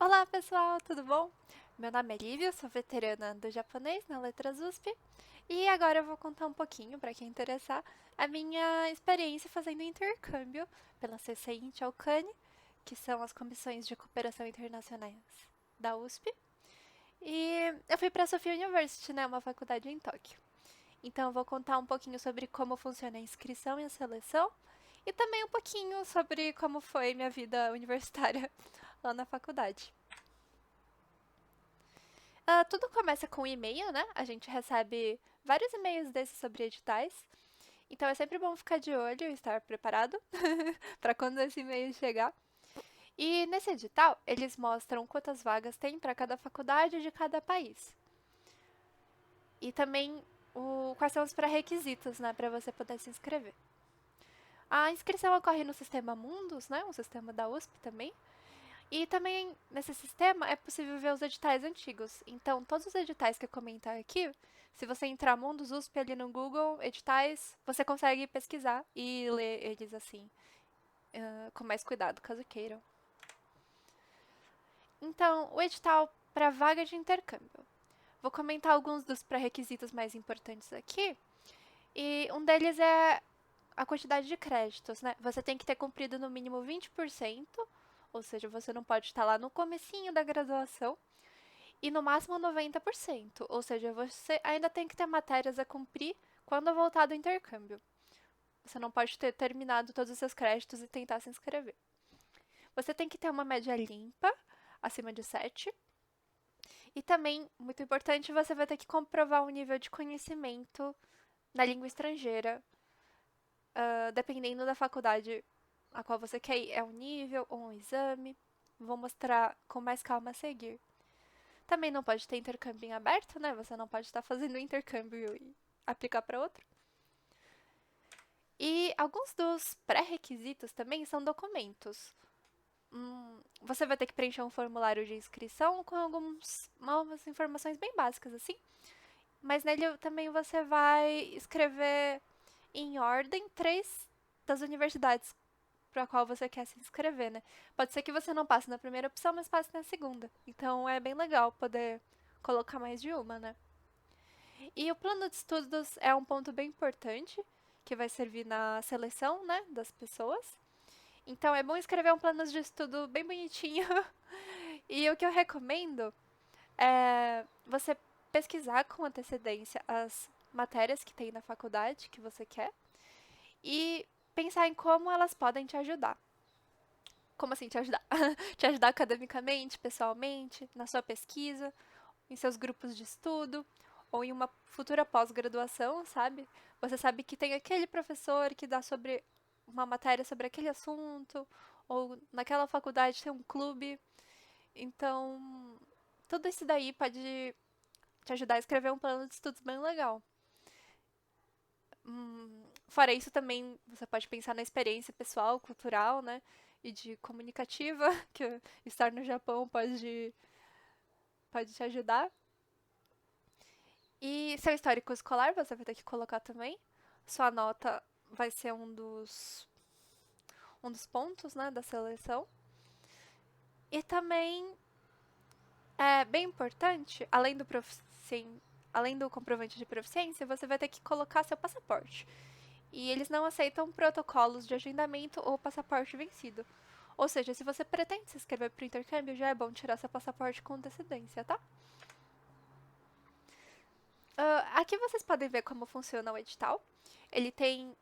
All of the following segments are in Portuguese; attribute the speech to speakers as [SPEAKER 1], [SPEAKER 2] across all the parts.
[SPEAKER 1] Olá pessoal, tudo bom? Meu nome é Lívia, sou veterana do japonês na Letras USP e agora eu vou contar um pouquinho, para quem interessar, a minha experiência fazendo intercâmbio pela CCI em Chaucane, que são as Comissões de Cooperação Internacionais da USP. E eu fui para a Sophia University, né, uma faculdade em Tóquio. Então eu vou contar um pouquinho sobre como funciona a inscrição e a seleção e também um pouquinho sobre como foi minha vida universitária lá na faculdade. Tudo começa com um e-mail, né? A gente recebe vários e-mails desses sobre editais. Então é sempre bom ficar de olho e estar preparado para quando esse e-mail chegar. E nesse edital, eles mostram quantas vagas tem para cada faculdade de cada país. E também quais são os pré-requisitos, né, para você poder se inscrever. A inscrição ocorre no sistema Mundus, né, um sistema da USP também. E também nesse sistema é possível ver os editais antigos. Então, todos os editais que eu comentar aqui, se você entrar Mundus USP ali no Google, editais, você consegue pesquisar e ler eles assim, com mais cuidado, caso queiram. Então, o edital para vaga de intercâmbio. Vou comentar alguns dos pré-requisitos mais importantes aqui. E um deles é a quantidade de créditos, né? Você tem que ter cumprido no mínimo 20%, ou seja, você não pode estar lá no comecinho da graduação, e no máximo 90%, ou seja, você ainda tem que ter matérias a cumprir quando voltar do intercâmbio. Você não pode ter terminado todos os seus créditos e tentar se inscrever. Você tem que ter uma média limpa, acima de 7. E também, muito importante, você vai ter que comprovar um nível de conhecimento na língua estrangeira, dependendo da faculdade a qual você quer ir. É um nível ou um exame. Vou mostrar com mais calma a seguir. Também não pode ter intercâmbio em aberto, né? Você não pode estar fazendo intercâmbio e aplicar para outro. E alguns dos pré-requisitos também são documentos. Você vai ter que preencher um formulário de inscrição com algumas informações bem básicas, assim. Mas nele também você vai escrever em ordem três das universidades para a qual você quer se inscrever, né? Pode ser que você não passe na primeira opção, mas passe na segunda. Então é bem legal poder colocar mais de uma, né? E o plano de estudos é um ponto bem importante, que vai servir na seleção, né, das pessoas. Então é bom escrever um plano de estudo bem bonitinho. E o que eu recomendo é você pesquisar com antecedência as matérias que tem na faculdade que você quer e pensar em como elas podem te ajudar. Como assim te ajudar? Te ajudar academicamente, pessoalmente, na sua pesquisa, em seus grupos de estudo ou em uma futura pós-graduação, sabe? Você sabe que tem aquele professor que dá sobre uma matéria sobre aquele assunto, ou naquela faculdade tem um clube. Então, tudo isso daí pode te ajudar a escrever um plano de estudos bem legal. Fora isso, também você pode pensar na experiência pessoal, cultural, né? E de comunicativa, que estar no Japão pode te ajudar. E seu histórico escolar você vai ter que colocar também. Sua nota vai ser um dos pontos, né, da seleção. E também é bem importante, além do comprovante de proficiência, você vai ter que colocar seu passaporte. E eles não aceitam protocolos de agendamento ou passaporte vencido. Ou seja, se você pretende se inscrever para o intercâmbio, já é bom tirar seu passaporte com antecedência, tá? Aqui vocês podem ver como funciona o edital. Ele tem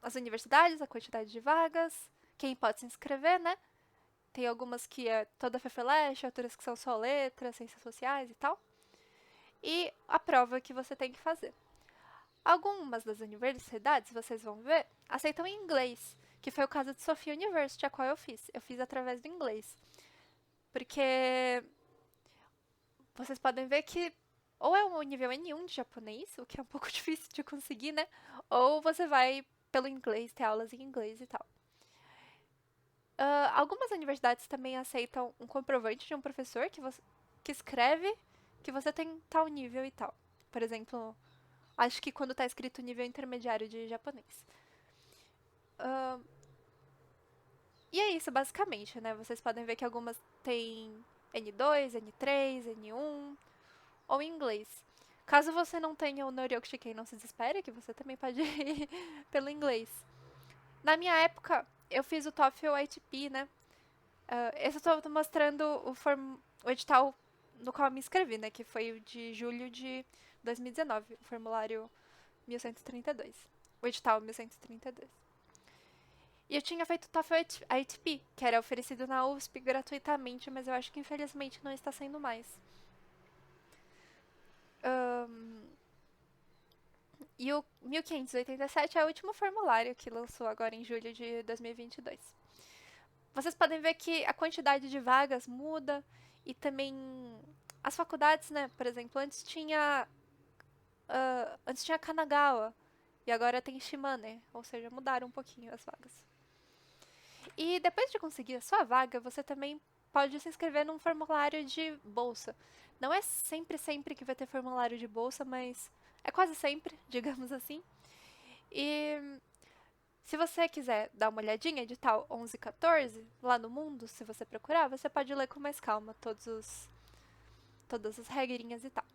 [SPEAKER 1] as universidades, a quantidade de vagas, quem pode se inscrever, né? Tem algumas que é toda FEFELESH, outras que são só letras, ciências sociais e tal. E a prova que você tem que fazer. Algumas das universidades, vocês vão ver, aceitam em inglês, que foi o caso de Sophia University, a qual eu fiz. Eu fiz através do inglês. Porque vocês podem ver que ou é um nível N1 de japonês, o que é um pouco difícil de conseguir, né? Ou você vai pelo inglês, ter aulas em inglês e tal. Algumas universidades também aceitam um comprovante de um professor que escreve que você tem tal nível e tal. Por exemplo, acho que quando está escrito nível intermediário de japonês. E é isso, basicamente, né? Vocês podem ver que algumas têm N2, N3, N1 ou em inglês. Caso você não tenha o Noryoku Shiken, não se desespere, que você também pode ir pelo inglês. Na minha época, eu fiz o TOEFL ITP, né? Esse eu tô mostrando o edital no qual eu me inscrevi, né? Que foi o de julho de 2019, o formulário 1132. O edital 1132. E eu tinha feito o TOEFL ITP, que era oferecido na USP gratuitamente, mas eu acho que infelizmente não está sendo mais. E o 1587 é o último formulário que lançou agora em julho de 2022. Vocês podem ver que a quantidade de vagas muda e também as faculdades, né? Por exemplo, antes tinha Kanagawa e agora tem Shimane, ou seja, mudaram um pouquinho as vagas. E depois de conseguir a sua vaga, você também pode se inscrever num formulário de bolsa. Não é sempre que vai ter formulário de bolsa, mas é quase sempre, digamos assim. E se você quiser dar uma olhadinha, edital 11 e 14, lá no mundo, se você procurar, você pode ler com mais calma todas as regrinhas e tal.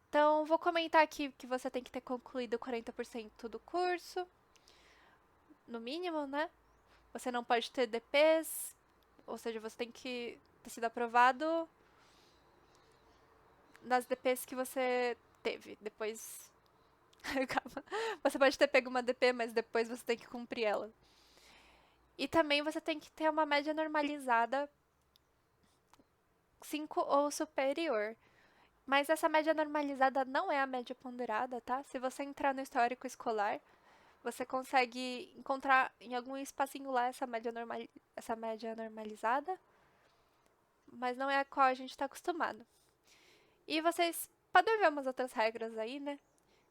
[SPEAKER 1] Então, vou comentar aqui que você tem que ter concluído 40% do curso, no mínimo, né? Você não pode ter DPs, ou seja, você tem que ter sido aprovado nas DPs que você teve. Depois. Calma. Você pode ter pego uma DP, mas depois você tem que cumprir ela. E também você tem que ter uma média normalizada 5 ou superior. Mas essa média normalizada não é a média ponderada, tá? Se você entrar no histórico escolar, você consegue encontrar em algum espacinho lá essa média normalizada, mas não é a qual a gente está acostumado. E vocês podem ver umas outras regras aí, né?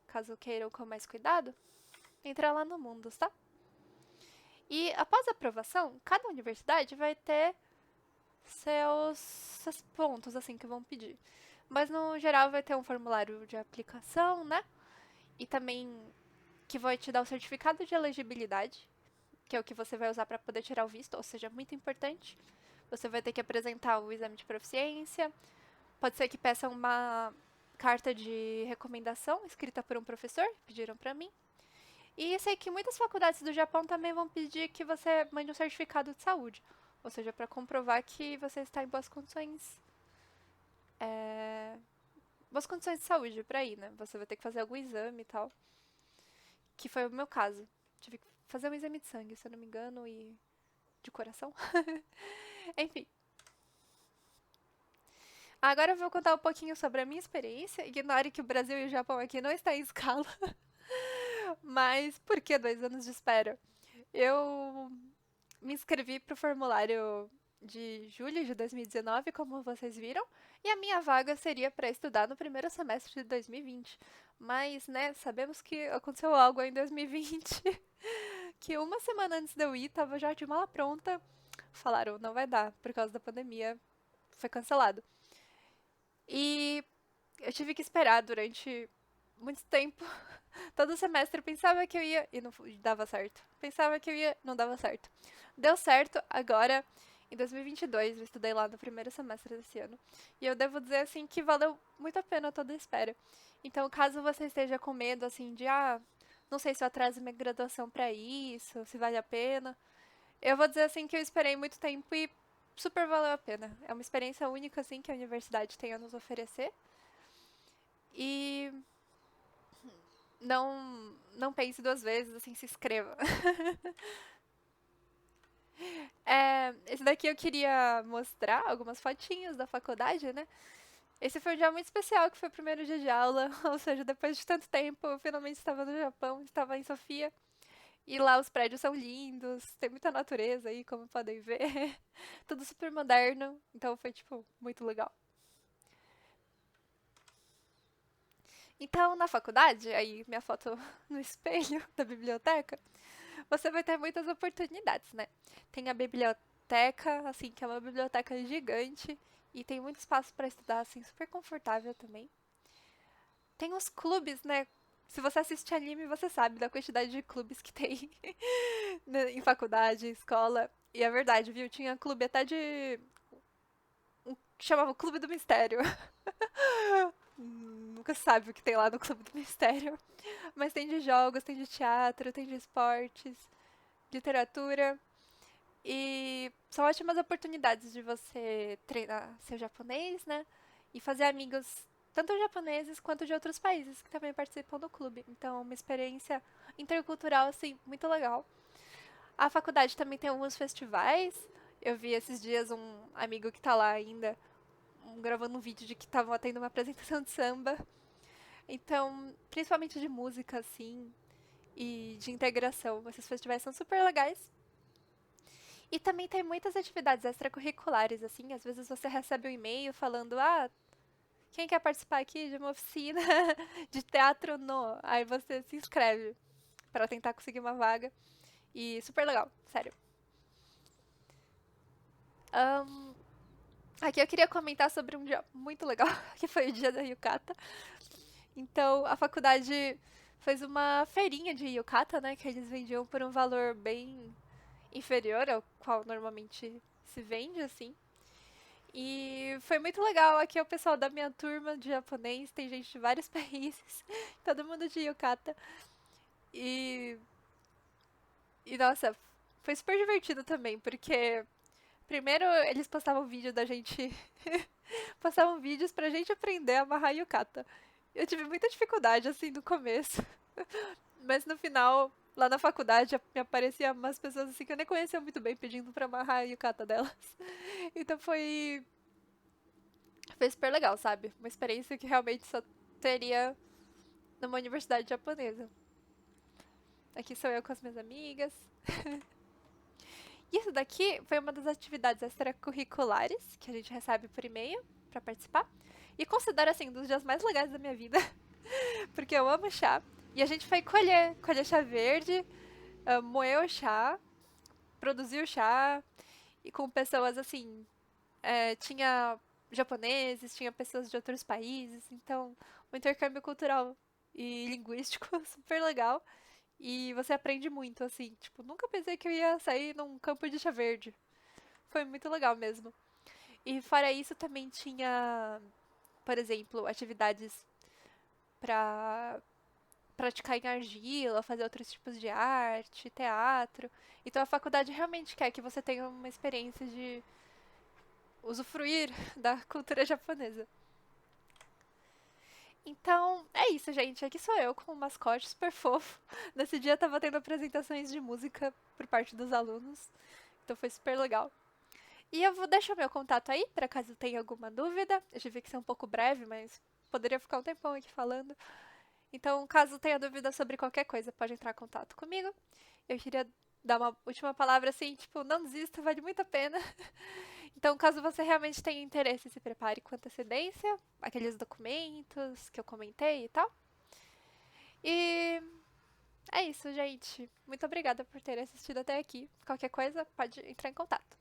[SPEAKER 1] Caso queiram com mais cuidado, entra lá no Mundus, tá? E após a aprovação, cada universidade vai ter seus pontos, assim, que vão pedir. Mas no geral vai ter um formulário de aplicação, né? E também que vai te dar o certificado de elegibilidade, que é o que você vai usar para poder tirar o visto, ou seja, muito importante. Você vai ter que apresentar o exame de proficiência. Pode ser que peça uma carta de recomendação escrita por um professor, pediram para mim. E sei que muitas faculdades do Japão também vão pedir que você mande um certificado de saúde, ou seja, para comprovar que você está em boas condições de saúde para ir, né? Você vai ter que fazer algum exame e tal, que foi o meu caso. Tive que fazer um exame de sangue, se eu não me engano, e de coração. Enfim. Agora eu vou contar um pouquinho sobre a minha experiência. Ignore que o Brasil e o Japão aqui não estão em escala. Mas por que 2 anos de espera? Eu me inscrevi para o formulário de julho de 2019, como vocês viram, e a minha vaga seria para estudar no primeiro semestre de 2020. Mas, né, sabemos que aconteceu algo em 2020, que uma semana antes de eu ir, tava já de mala pronta. Falaram, não vai dar, por causa da pandemia, foi cancelado. E eu tive que esperar durante muito tempo. Todo semestre eu pensava que eu ia e não dava certo. Pensava que eu ia, não dava certo. Deu certo agora em 2022, eu estudei lá no primeiro semestre desse ano. E eu devo dizer assim que valeu muito a pena toda a espera. Então, caso você esteja com medo assim de não sei se eu atraso minha graduação pra isso, se vale a pena. Eu vou dizer assim que eu esperei muito tempo e super valeu a pena. É uma experiência única assim que a universidade tem a nos oferecer. E não pense 2 vezes, assim, se inscreva. Esse daqui eu queria mostrar algumas fotinhos da faculdade, né? Esse foi um dia muito especial, que foi o primeiro dia de aula, ou seja, depois de tanto tempo, eu finalmente estava no Japão, estava em Sofia. E lá os prédios são lindos, tem muita natureza aí, como podem ver. Tudo super moderno, então foi, tipo, muito legal. Então, na faculdade, aí minha foto no espelho da biblioteca, você vai ter muitas oportunidades, né? Tem a biblioteca, assim, que é uma biblioteca gigante e tem muito espaço para estudar, assim, super confortável também. Tem os clubes, né? Se você assiste anime, você sabe da quantidade de clubes que tem em faculdade, escola. E é verdade, viu? Tinha clube até de. Que chamava Clube do Mistério. Nunca sabe o que tem lá no Clube do Mistério. Mas tem de jogos, tem de teatro, tem de esportes, literatura. E são ótimas oportunidades de você treinar seu japonês, né? E fazer amigos tanto japoneses quanto de outros países que também participam do clube. Então, uma experiência intercultural, assim, muito legal. A faculdade também tem alguns festivais. Eu vi esses dias um amigo que tá lá ainda, gravando um vídeo de que estavam tendo uma apresentação de samba. Então, principalmente de música, assim, e de integração. Esses festivais são super legais. E também tem muitas atividades extracurriculares, assim. Às vezes você recebe um e-mail falando, quem quer participar aqui de uma oficina de teatro no? Aí você se inscreve para tentar conseguir uma vaga. E super legal, sério. Ahn, aqui eu queria comentar sobre um dia muito legal, que foi o dia da Yukata. Então, a faculdade fez uma feirinha de Yukata, né? Que eles vendiam por um valor bem inferior ao qual normalmente se vende, assim. E foi muito legal. Aqui é o pessoal da minha turma de japonês, tem gente de vários países, todo mundo de Yukata. E, e nossa, foi super divertido também, porque primeiro eles postavam vídeo da gente, passavam vídeos pra gente aprender a amarrar Yukata. Eu tive muita dificuldade assim no começo, mas no final, lá na faculdade, me apareciam umas pessoas assim que eu nem conhecia muito bem pedindo pra amarrar a Yukata delas. Então foi super legal, sabe? Uma experiência que realmente só teria numa universidade japonesa. Aqui sou eu com as minhas amigas. Isso daqui foi uma das atividades extracurriculares que a gente recebe por e-mail pra participar. E considero assim um dos dias mais legais da minha vida, porque eu amo chá. E a gente foi colher chá verde, moer o chá, produzir o chá e com pessoas assim, tinha japoneses, tinha pessoas de outros países, então um intercâmbio cultural e linguístico super legal. E você aprende muito, assim. Tipo, nunca pensei que eu ia sair num campo de chá verde. Foi muito legal mesmo. E fora isso, também tinha, por exemplo, atividades pra praticar em argila, fazer outros tipos de arte, teatro. Então a faculdade realmente quer que você tenha uma experiência de usufruir da cultura japonesa. Então, é isso, gente. Aqui sou eu com um mascote super fofo. Nesse dia tava tendo apresentações de música por parte dos alunos. Então foi super legal. E eu vou deixar o meu contato aí, para caso tenha alguma dúvida. Eu tive que ser um pouco breve, mas poderia ficar um tempão aqui falando. Então, caso tenha dúvida sobre qualquer coisa, pode entrar em contato comigo. Eu queria dar uma última palavra assim, tipo, não desista, vale muito a pena. Então, caso você realmente tenha interesse, se prepare com antecedência, aqueles documentos que eu comentei e tal. E é isso, gente. Muito obrigada por ter assistido até aqui. Qualquer coisa, pode entrar em contato.